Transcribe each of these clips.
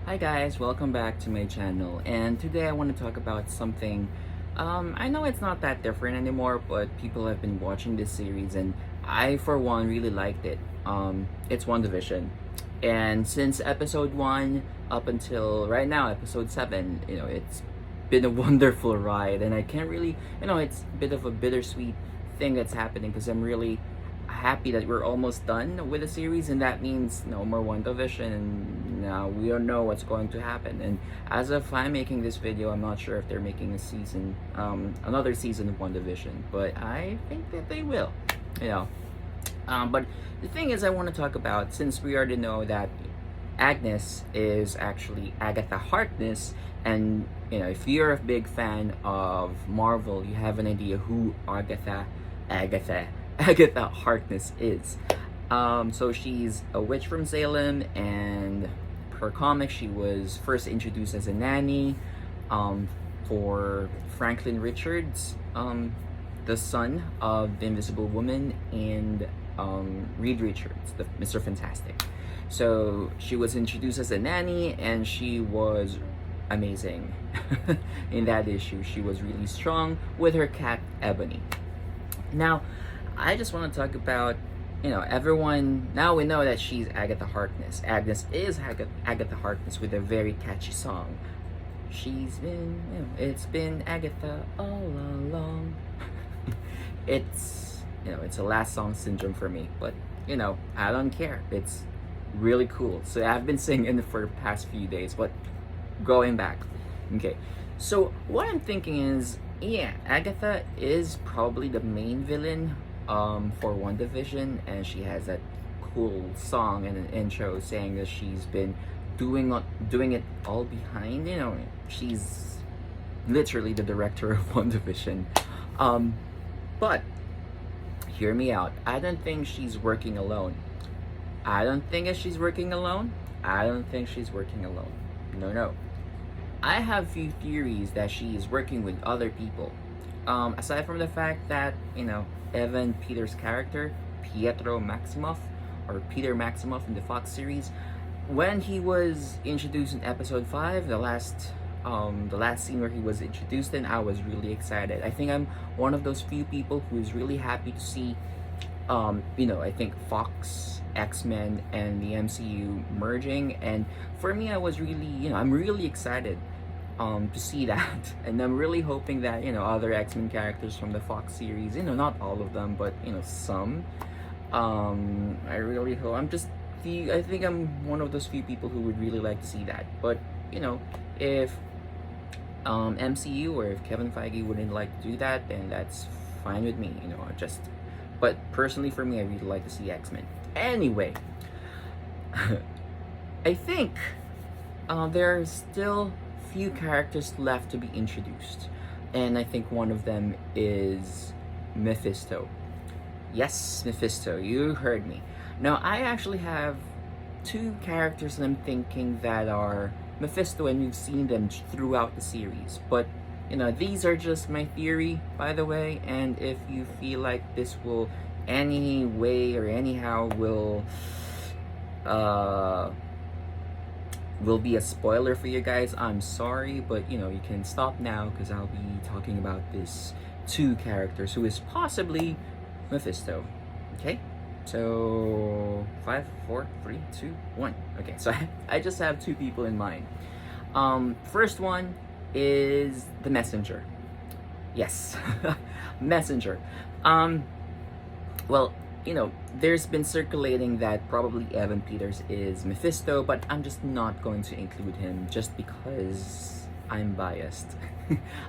Hi guys, welcome back to my channel, and today I want to talk about something. I know it's not that different anymore, but people have been watching this series and I for one really liked it. It's WandaVision. And since episode 1 up until right now, episode 7, it's been a wonderful ride, and I can't really, it's a bit of a bittersweet thing that's happening because I'm really happy that we're almost done with the series, and that means no more WandaVision, and now we don't know what's going to happen. And as of I'm making this video, I'm not sure if they're making a season, another season of WandaVision, but I think that they will, you know. But the thing is, I want to talk about, since we already know that Agnes is actually Agatha Harkness, and if you're a big fan of Marvel, you have an idea who Agatha Agatha Harkness is. So she's a witch from Salem, and per comic, she was first introduced as a nanny for Franklin Richards, the son of the Invisible Woman, and Reed Richards, the Mr. Fantastic. So she was introduced as a nanny, and she was amazing in that issue. She was really strong with her cat Ebony. Now, I just want to talk about, everyone, now we know that she's Agatha Harkness. Agnes is Agatha Harkness with a very catchy song. She's been, it's been Agatha all along. It's a last song syndrome for me, but, I don't care. It's really cool. So I've been singing it for the past few days, but going back. Okay, so what I'm thinking is, yeah, Agatha is probably the main villain for WandaVision, and she has that cool song and an intro saying that she's been doing it all behind. She's literally the director of WandaVision. But hear me out. I don't think she's working alone. I don't think she's working alone. No. I have few theories that she is working with other people. Aside from the fact that, Evan Peters' character, Pietro Maximoff, or Peter Maximoff in the Fox series, when he was introduced in episode 5, the last scene where he was introduced in, I was really excited. I think I'm one of those few people who's really happy to see, I think Fox, X-Men, and the MCU merging, and for me, I was really, I'm really excited to see that, and I'm really hoping that other X-Men characters from the Fox series, not all of them, but some. I really hope. I think I'm one of those few people who would really like to see that. But if MCU or if Kevin Feige wouldn't like to do that, then that's fine with me. But personally, for me, I really like to see X-Men. Anyway, I think there are still few characters left to be introduced, and I think one of them is Mephisto. Yes, Mephisto, you heard me. Now, I actually have two characters that I'm thinking that are Mephisto, and we've seen them throughout the series, but these are just my theory, by the way, and if you feel like this will any way or anyhow will be a spoiler for you guys, I'm sorry, but you can stop now, because I'll be talking about this two characters who is possibly Mephisto. Okay, so 5, 4, 3, 2, 1. Okay, so I just have two people in mind. First one is the Messenger. Yes, Messenger. Well, there's been circulating that probably Evan Peters is Mephisto, but I'm just not going to include him just because I'm biased.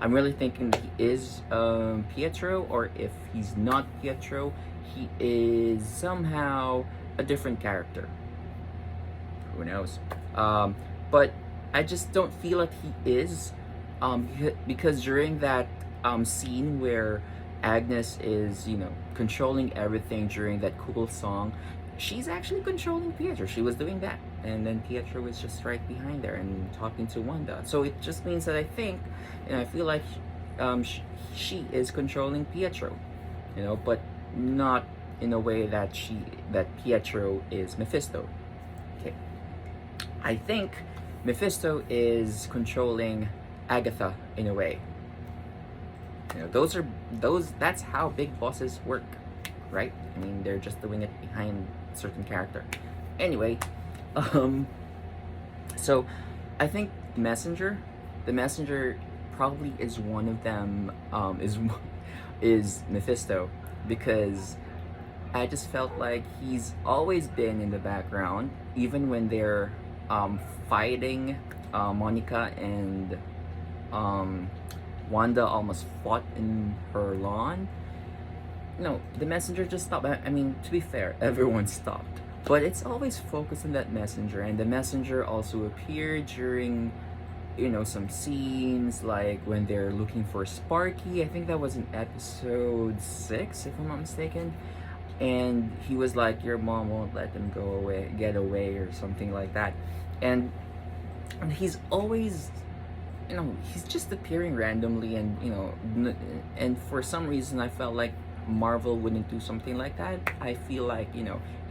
I'm really thinking he is Pietro, or if he's not Pietro, he is somehow a different character. Who knows? But I just don't feel like he is, because during that scene where Agnes is, controlling everything during that cool song, she's actually controlling Pietro. She was doing that, and then Pietro was just right behind her and talking to Wanda. So it just means that I think, I feel like she is controlling Pietro, but not in a way that Pietro is Mephisto. Okay, I think Mephisto is controlling Agatha in a way. You know, that's how big bosses work, right? I mean, they're just doing it behind a certain character. Anyway, um, so I think the messenger probably is one of them. Is Mephisto, because I just felt like he's always been in the background, even when they're fighting. Monica and um, Wanda almost fought in her lawn. No, the messenger just stopped. I mean, to be fair, everyone stopped. But it's always focused on that messenger, and the messenger also appeared during, some scenes like when they're looking for Sparky. I think that was in episode 6, if I'm not mistaken. And he was like, "Your mom won't let them get away," or something like that. And he's always, he's just appearing randomly, and and for some reason I felt like Marvel wouldn't do something like that. I feel like,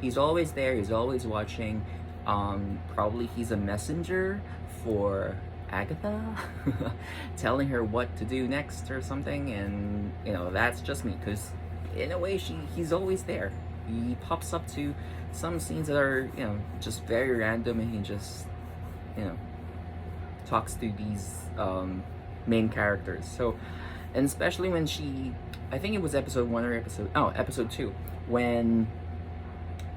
he's always there, he's always watching. Probably he's a messenger for Agatha, telling her what to do next or something. And that's just me, because in a way he's always there. He pops up to some scenes that are just very random, and he just talks to these main characters. So, and especially when I think it was episode 1 or episode 2, when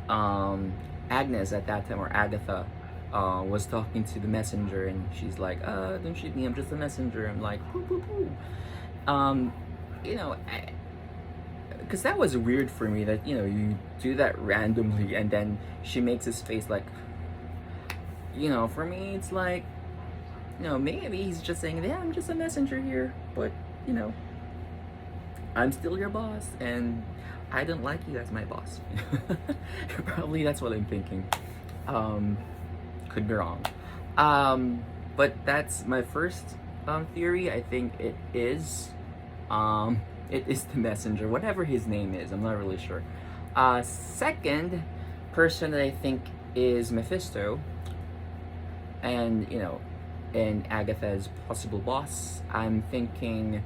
Agnes at that time, or Agatha, was talking to the messenger, and she's like, "Don't shoot me, I'm just a messenger." I'm like, "Poo poo poo." Because that was weird for me, that you do that randomly, and then she makes his face like, for me it's like, maybe he's just saying, "Yeah, I'm just a messenger here, but I'm still your boss, and I don't like you as my boss." Probably that's what I'm thinking. Could be wrong. But that's my first theory. I think it is the messenger, whatever his name is. I'm not really sure. Second person that I think is Mephisto, and and Agatha's possible boss. I'm thinking,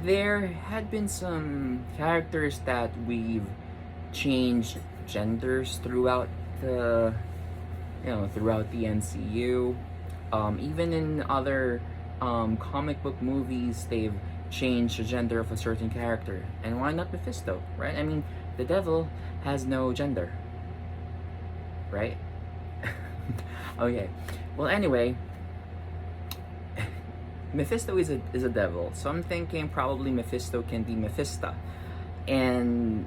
there had been some characters that we've changed genders throughout the MCU. Even in other comic book movies, they've changed the gender of a certain character. And why not Mephisto, right? I mean, the devil has no gender, right? Okay. Well, anyway, Mephisto is a devil, so I'm thinking probably Mephisto can be Mephista. And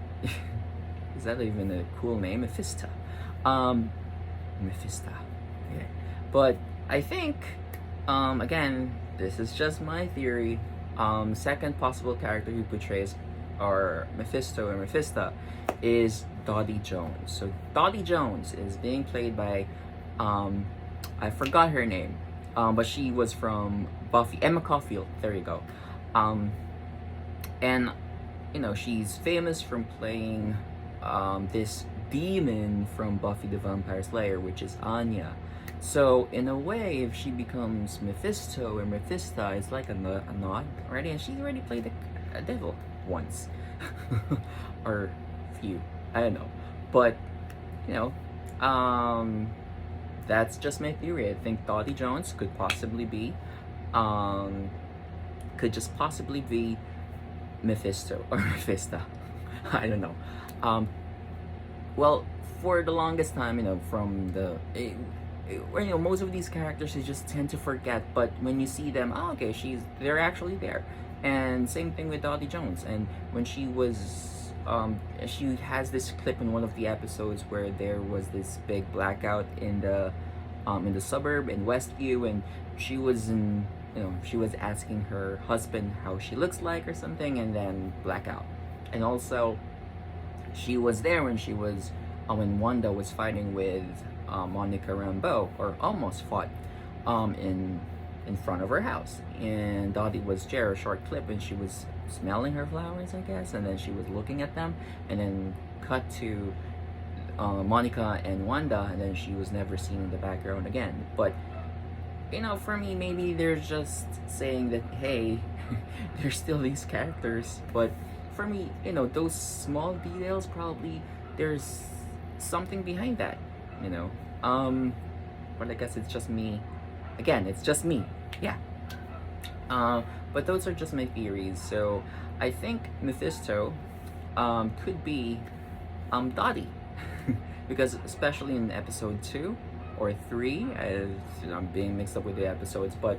is that even a cool name, Mephista? Mephista. Okay. But I think, again, this is just my theory. Second possible character who portrays our Mephisto and Mephista is Dottie Jones. So Dottie Jones is being played by I forgot her name, but she was from Buffy. Emma Caulfield. There you go. And she's famous from playing this demon from Buffy the Vampire Slayer, which is Anya. So in a way, if she becomes Mephisto or Mephista, it's like a nod already, and she's already played a devil once, or few. I don't know, but that's just my theory. I think Dottie Jones could possibly be, Mephisto or Mephista. I don't know. Well, for the longest time, from most of these characters you just tend to forget, but when you see them, okay, they're actually there. And same thing with Dottie Jones. And when she has this clip in one of the episodes where there was this big blackout in the suburb in Westview, and she was asking her husband how she looks like or something, and then blackout. And also, she was there when Wanda was fighting with Monica Rambeau, or almost fought in front of her house, and Dottie was there, a short clip, and she was smelling her flowers, I guess, and then she was looking at them, and then cut to Monica and Wanda, and then she was never seen in the background again. But for me, maybe they're just saying that, hey, there's still these characters. But for me, those small details, probably there's something behind that, you know. But I guess it's just me. Again, it's just me. Yeah. But those are just my theories. So I think Mephisto could be Dottie. Because especially in episode 2 or 3, I'm being mixed up with the episodes, but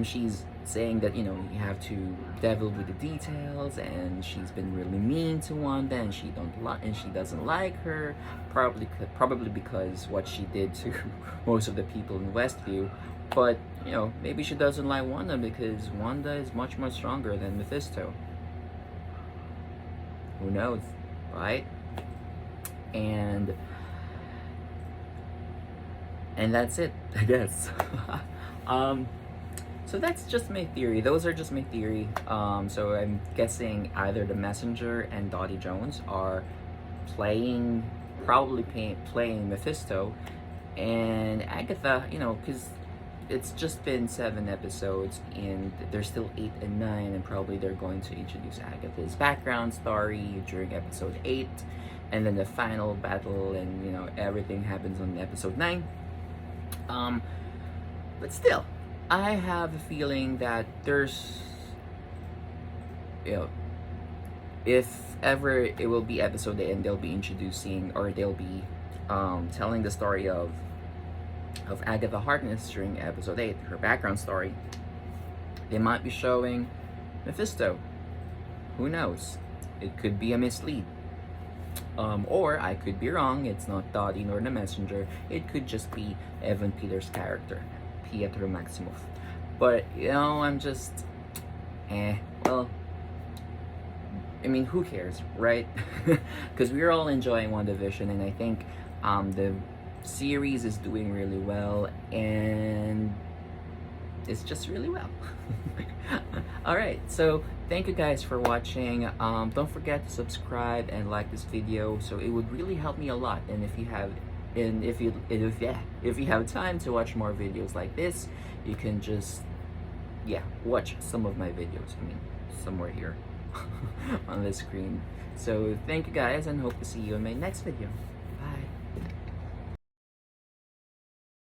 she's saying that you have to devil with the details, and she's been really mean to Wanda, and she doesn't like her, probably because what she did to most of the people in Westview. But maybe she doesn't like Wanda because Wanda is much stronger than Mephisto. Who knows, right? And that's it, I guess. So that's just my theory. Those are just my theory. So I'm guessing either the Messenger and Dottie Jones are probably playing Mephisto, and Agatha, because it's just been 7 episodes, and there's still 8 and 9, and probably they're going to introduce Agatha's background story during episode 8, and then the final battle, and everything happens on episode 9. But still, I have a feeling that there's, if ever it will be episode 8 and they'll be introducing, or they'll be telling the story of Agatha Harkness during episode 8, her background story, they might be showing Mephisto. Who knows? It could be a mislead. Or I could be wrong, it's not Dottie nor the Messenger, it could just be Evan Peters' character, Pietro Maximoff. But, I'm just, well, I mean, who cares, right? Because we're all enjoying WandaVision, and I think the series is doing really well, and it's just really well. Alright, so thank you guys for watching. Don't forget to subscribe and like this video, so it would really help me a lot. And if you have time to watch more videos like this, you can just watch some of my videos. I mean, somewhere here on the screen. So thank you guys, and hope to see you in my next video.